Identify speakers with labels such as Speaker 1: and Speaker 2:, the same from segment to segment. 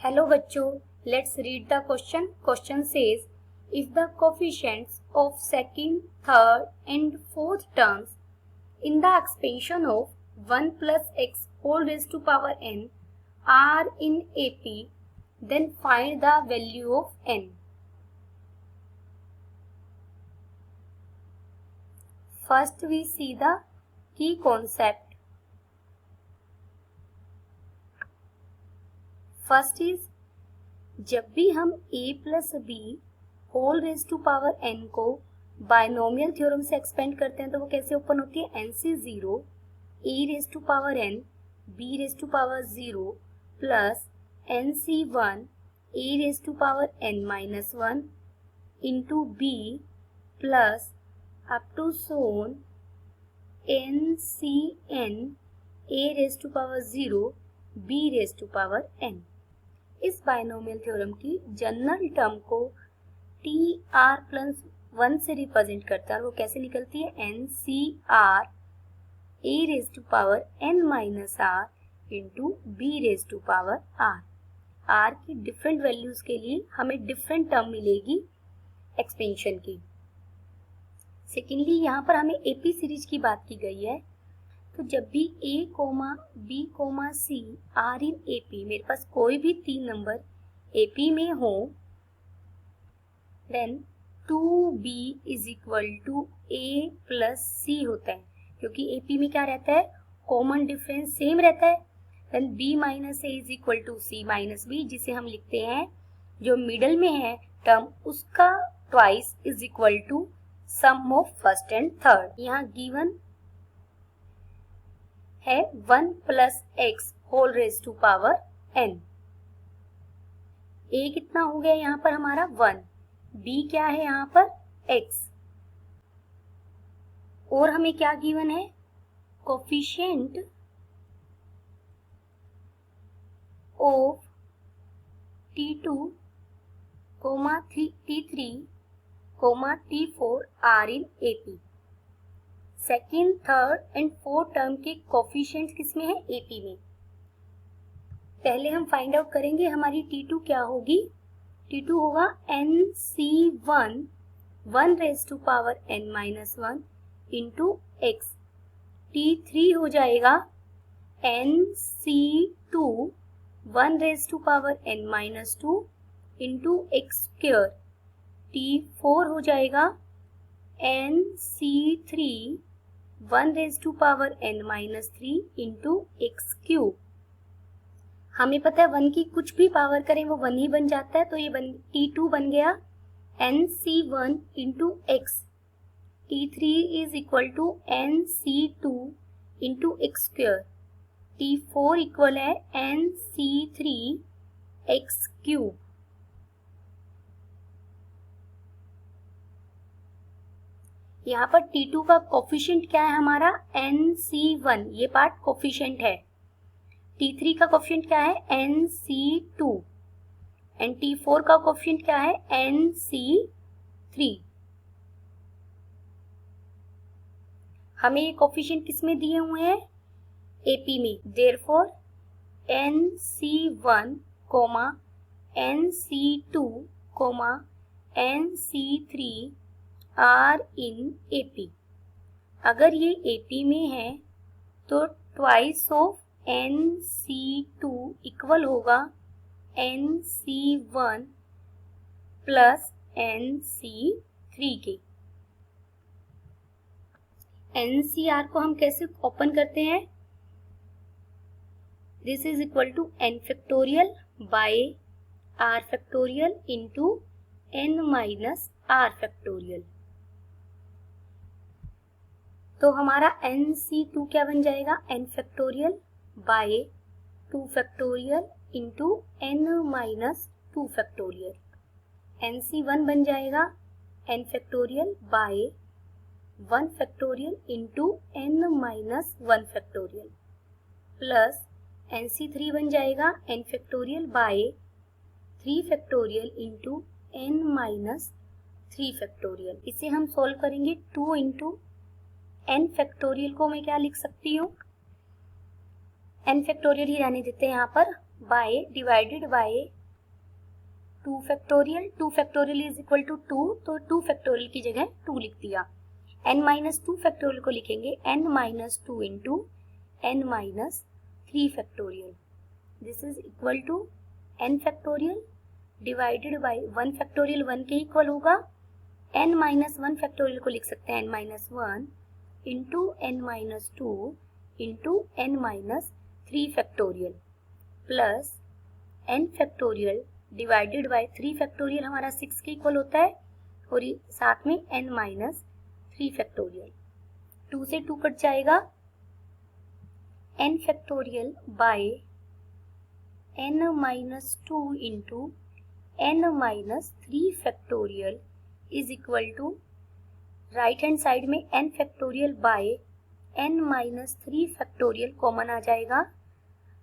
Speaker 1: Hello बच्चों, let's read the question. Question says, if the coefficients of second, third and fourth terms in the expansion of 1 plus x whole raised to power n are in AP, then find the value of n. First we see the key concept. First is, जब भी हम a plus b whole raise to power n को binomial theorem से expand करते हैं तो वो कैसे ओपन होती है? n से 0 a raise to power n b raise to power 0 plus n c 1 a raise to power n minus 1 into b plus up to सोन n c n a raise to power 0 b raise to power n. इस binomial theorem की general term को T R plus 1 से represent करता है और वो कैसे निकलती है? N c r a raise to power n minus r into b raise to power r. R की डिफरेंट वैल्यूज के लिए हमें डिफरेंट टर्म मिलेगी एक्सपेंशन की. सेकेंडली यहाँ पर हमें एपी सीरीज की बात की गई है. तो जब भी a, b, c are in AP, मेरे पास कोई भी 3 नंबर AP में हो, then 2b is equal to a plus c होता है, क्योंकि AP में क्या रहता है? कॉमन डिफरेंस सेम रहता है. Then b minus a is equal to c minus b, जिसे हम लिखते हैं जो मिडल में है टर्म उसका twice is equal to sum of first and third. यहाँ गिवन है 1 plus x whole raise to power n. a कितना हो गया यहाँ पर हमारा 1, b क्या है यहाँ पर x, और हमें क्या गिवन है? Coefficient of t2, t3, t4 are in AP. Second, third and fourth term के कोफिशिएंट्स किसमें है? AP में. पहले हम फाइंड आउट करेंगे हमारी T2 क्या होगी. T2 होगा NC1 1 raise to power n minus 1 into x. T3 हो जाएगा NC2 1 raise to power n minus 2 into x square. T4 हो जाएगा NC3 1 raise to power n minus 3 into x cube. हमें पता है 1 की कुछ भी पावर करें वो 1 ही बन जाता है, तो ये T2 बन गया NC1 into x. T3 is equal to NC2 into x square. T4 equal है NC3 एक्स क्यूब. यहाँ पर T2 का कोफिशिएंट क्या है हमारा? NC1, ये पार्ट कोफिशिएंट है. T3 का कोफिशिएंट क्या है? NC2 एंड T4 का कोफिशिएंट क्या है? NC3. हमें ये कोफिशिएंट किसमें दिए हुए हैं? AP में. Therefore NC1, NC2, NC3 are in AP. अगर ये AP में है तो ट्वाइस ऑफ NC2 इक्वल होगा NC1 प्लस NC3 के. NCR को हम कैसे ओपन करते हैं? This is equal to n factorial by r factorial into n minus r factorial. तो हमारा NC2 क्या बन जाएगा? n factorial by 2 factorial into n minus 2 factorial. NC1 बन जाएगा n factorial by 1 factorial into n minus 1 factorial plus NC3 बन जाएगा n factorial by 3 factorial into n minus 3 factorial. इसे हम सॉल्व करेंगे. 2 इंटू n फैक्टोरियल को मैं क्या लिख सकती हूँ? n फैक्टोरियल ही रहने देते हैं यहाँ पर. By divided by 2 factorial. 2 factorial is equal to 2, तो 2 फैक्टोरियल की जगह 2 लिख दिया। n माइनस 2 फैक्टोरियल को लिखेंगे n minus 2 into n minus 3 factorial. This is equal to n factorial divided by 1 factorial 1 के इक्वल होगा। n माइनस 1 फैक्टोरियल को लिख सकते हैं n minus 1 into n minus 2 into n minus 3 factorial plus n factorial divided bye 3 factorial हमारा 6 के equal होता है और साथ में n माइनस 3 फैक्टोरियल। 2 से 2 कट जाएगा। n factorial by n minus 2 into n minus 3 factorial is equal to right hand side में n factorial by n minus 3 factorial common आ जाएगा।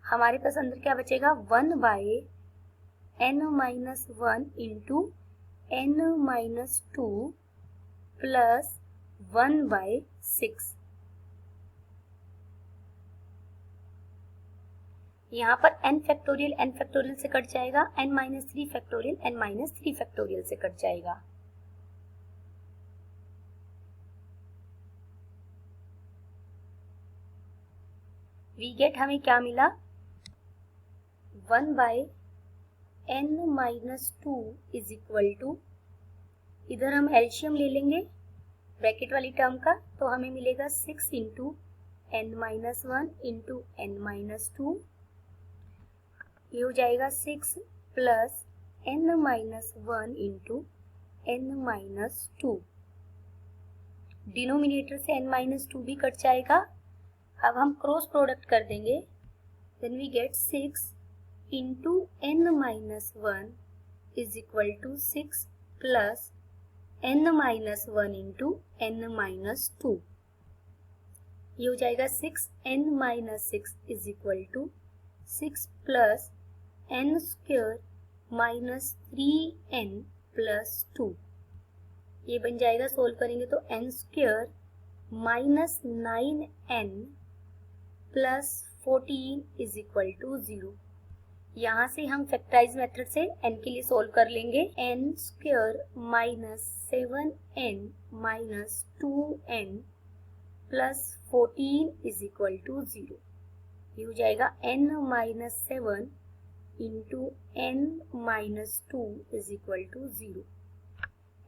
Speaker 1: हमारे पास अंदर क्या बचेगा 1 by n minus 1 into n minus 2 plus 1 by 6। यहाँ पर n फैक्टोरियल से कट जाएगा, n minus 3 factorial n minus 3 factorial से कट जाएगा। वी गेट हमें क्या मिला 1 by n minus 2 is equal to, इधर हम एलसीएम ले लेंगे ब्रैकेट वाली टर्म का, तो हमें मिलेगा 6 into n minus 1 into n minus 2, ये हो जाएगा 6 plus n minus 1 into n minus 2। Denominator से n माइनस 2 भी कट जाएगा। अब हम क्रॉस प्रोडक्ट कर देंगे, then we get 6 into n minus 1 is equal to 6 plus n minus 1 into n minus 2, ये हो जाएगा 6 n minus 6 is equal to 6 plus n square minus 3n plus 2, ये बन जाएगा सोल्व करेंगे तो n square minus 9n plus 14 is equal to 0। यहाँ से हम फैक्टराइज मेथड से n के लिए सोल्व कर लेंगे। n square minus 7n minus 2n plus 14 is equal to 0, ये हो जाएगा n minus 7 into n minus 2 is equal to 0।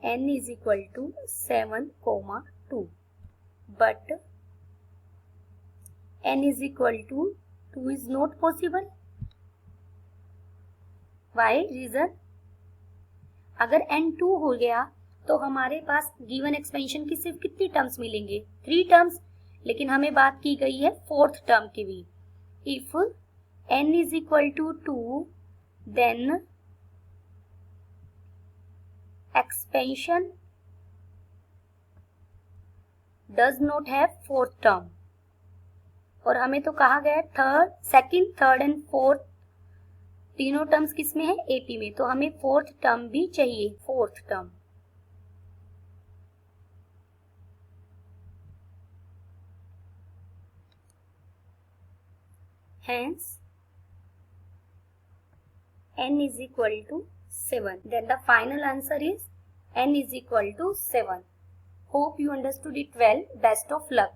Speaker 1: n is equal to 7,2, but n is equal to 2 is not possible. Why? Reason? अगर n 2 हो गया तो हमारे पास given expansion की सिर्फ कितनी टर्म्स मिलेंगे 3 टर्म्स, लेकिन हमें बात की गई है 4th टर्म की भी। If n is equal to 2 then expansion does not have 4th term, और हमें तो कहा गया है सेकंड, थर्ड एंड फोर्थ तीनों टर्म्स किस में है एपी में, तो हमें 4th टर्म भी चाहिए 4th term. Hence n is equal to 7. Then the final answer is n is equal to 7. Hope you understood it well. Best of luck.